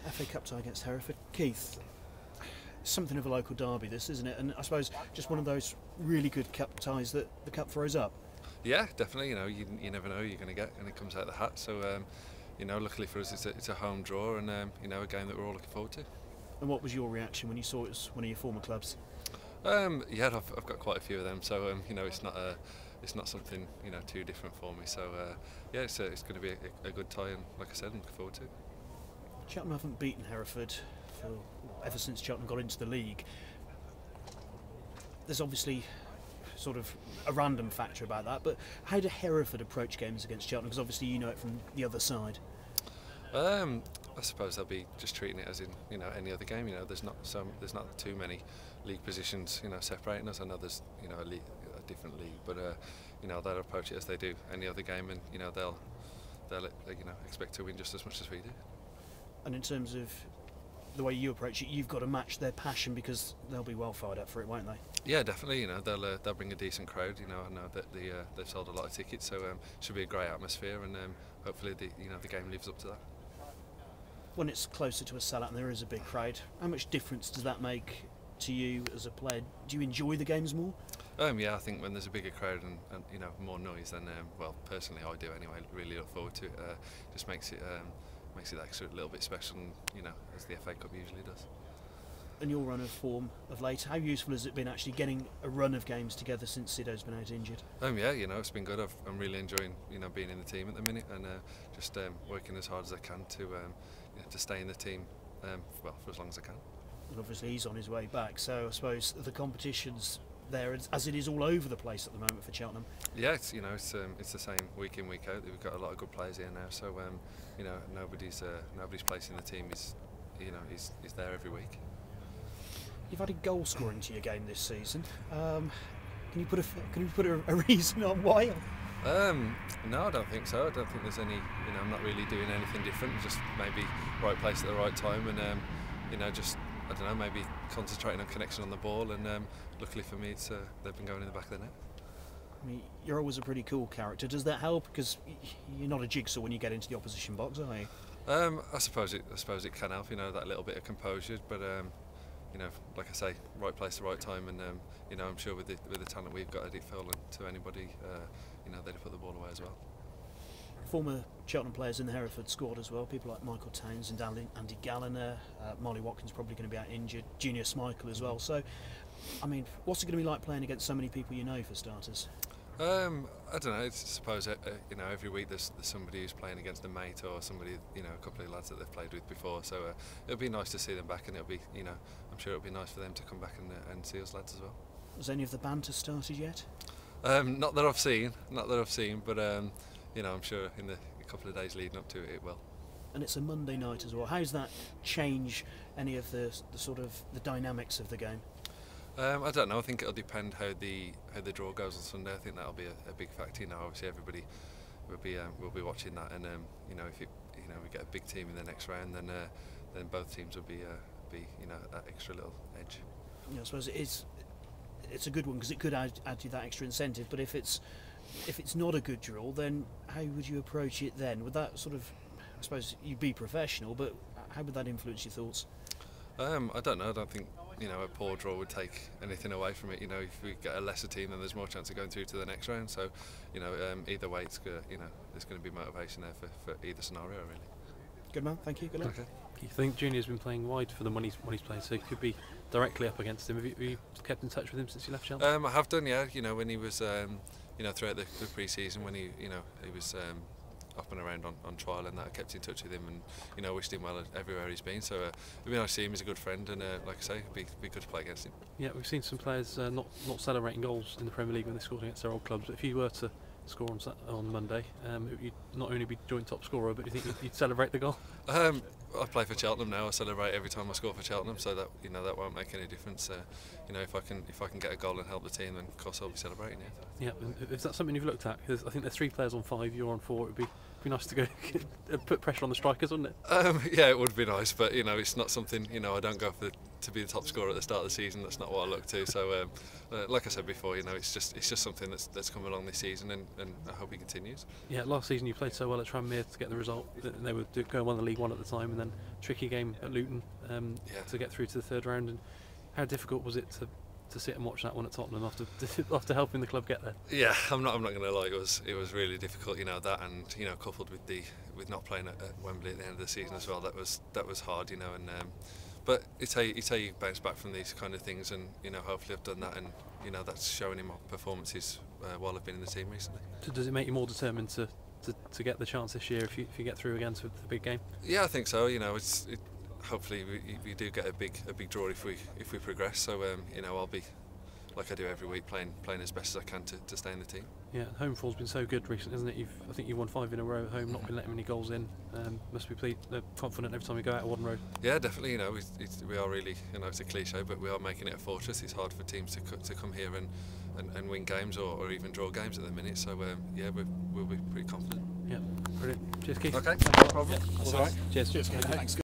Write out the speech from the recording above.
FA Cup tie against Hereford. Keith, something of a local derby this, isn't it? And I suppose just one of those really good cup ties that the cup throws up. Yeah, definitely. You never know who you're going to get, and it comes out of the hat. So, luckily for us, it's a home draw, and a game that we're all looking forward to. And what was your reaction when you saw it was one of your former clubs? Yeah, I've got quite a few of them, so it's not something too different for me. So yeah, it's going to be a good tie, and like I said, I'm looking forward to it. Cheltenham haven't beaten Hereford ever since Cheltenham got into the league. There's obviously sort of a random factor about that, but how do Hereford approach games against Cheltenham? Because obviously you know it from the other side. I suppose they'll be just treating it as in any other game. There's not too many league positions separating us. I know there's a different league, but they'll approach it as they do any other game, and they'll expect to win just as much as we do. And in terms of the way you approach it, you've got to match their passion, because they'll be well fired up for it, won't they? Yeah, definitely. They'll bring a decent crowd. I know that they've sold a lot of tickets, so should be a great atmosphere, and hopefully the game lives up to that. When it's closer to a sellout and there is a big crowd, how much difference does that make to you as a player? Do you enjoy the games more? Yeah, I think when there's a bigger crowd and more noise, then well, personally I do anyway. Really look forward to it. Just makes it that extra little bit special, as the FA Cup usually does. And your run of form of late, how useful has it been actually getting a run of games together since Sido's been out injured? Yeah, it's been good. I'm really enjoying being in the team at the minute, and just working as hard as I can to stay in the team well, for as long as I can. And obviously he's on his way back, so I suppose the competition's there as it is all over the place at the moment for Cheltenham. Yeah, it's the same week in, week out. We've got a lot of good players here now, so nobody's place in the team is there every week. You've added goal scoring to your game this season. Can you put a reason on why? No, I don't think so. I don't think there's any. I'm not really doing anything different. Just maybe right place at the right time, and just I don't know, maybe concentrating on connection on the ball. And luckily for me, they've been going in the back of the net. I mean, you're always a pretty cool character. Does that help? Because you're not a jigsaw when you get into the opposition box, are you? I suppose it can help. That little bit of composure, but. Like I say, right place, the right time, and I'm sure with the talent we've got, I'd feel to anybody, they'd put the ball away as well. Former Cheltenham players in the Hereford squad as well, people like Michael Townsend, Andy Galliner, Molly Watkins probably going to be out injured, Junior Schmeichel as well. So, I mean, what's it going to be like playing against so many people you know, for starters? I don't know. I suppose every week there's somebody who's playing against a mate or somebody, a couple of lads that they've played with before. So it'll be nice to see them back, and it'll be, I'm sure it'll be nice for them to come back and see us lads as well. Has any of the banter started yet? Not that I've seen, but I'm sure in the couple of days leading up to it, it will. And it's a Monday night as well. How does that change any of the sort of the dynamics of the game? I don't know. I think it'll depend how the draw goes on Sunday. I think that'll be a big factor. Obviously everybody will be watching that, and if we get a big team in the next round, then both teams will be that extra little edge. Yeah, I suppose it's a good one because it could add you that extra incentive. But if it's not a good draw, then how would you approach it then? Would that sort of, I suppose you'd be professional, but how would that influence your thoughts? I don't know. I don't think a poor draw would take anything away from it. If we get a lesser team, then there's more chance of going through to the next round. So, either way, it's there's going to be motivation there for either scenario, really. Good man. Thank you. Good luck. Okay. I think Junior's been playing wide for the money he's played, so he could be directly up against him. Have you kept in touch with him since you left Cheltenham? I have done, yeah. When he was, throughout the pre-season, when he was up and around on trial, and that I kept in touch with him, and wished him well everywhere he's been. So it'd be nice to see him. He's a good friend, and like I say, it'd be good to play against him. Yeah, we've seen some players not celebrating goals in the Premier League when they scored against their old clubs. But if you were to score on Monday, you'd not only be joint top scorer, but do you think you'd celebrate the goal? I play for Cheltenham now. I celebrate every time I score for Cheltenham, so that that won't make any difference. If I can get a goal and help the team, then of course I'll be celebrating it. Yeah, is that something you've looked at? Because I think there's 3 players on 5, you're on 4. It'd be be nice to go put pressure on the strikers, wouldn't it? Yeah, it would be nice, but you know, it's not something. You know, I don't go to be the top scorer at the start of the season. That's not what I look to. So, like I said before, you know, it's just something that's come along this season, and I hope it continues. Yeah, last season you played so well at Tranmere to get the result. They were going to win the League One at the time, and then tricky game at Luton to get through to the third round. And how difficult was it to sit and watch that one at Tottenham after helping the club get there? Yeah, I'm not going to lie. It was really difficult, you know, that, and you know, coupled with not playing at Wembley at the end of the season as well. That was hard, you know. And but it's how you bounce back from these kind of things, and you know, hopefully I've done that, and you know, that's showing in my performances while I've been in the team recently. Does it make you more determined to get the chance this year if you get through again to the big game? Yeah, I think so. You know, hopefully we do get a big draw if we progress. So you know, I'll be, like I do every week, playing as best as I can to stay in the team. Yeah, home form's been so good recently, isn't it? I think you've won 5 in a row at home, not been letting many goals in. Must be confident every time we go out of one road. Yeah, definitely. You know, we are really, you know, it's a cliche, but we are making it a fortress. It's hard for teams to come here and win games or even draw games at the minute. So yeah, we'll be pretty confident. Yeah, brilliant. Cheers, Keith. Okay, no problem. Yeah, That's all right. Cheers. Thanks.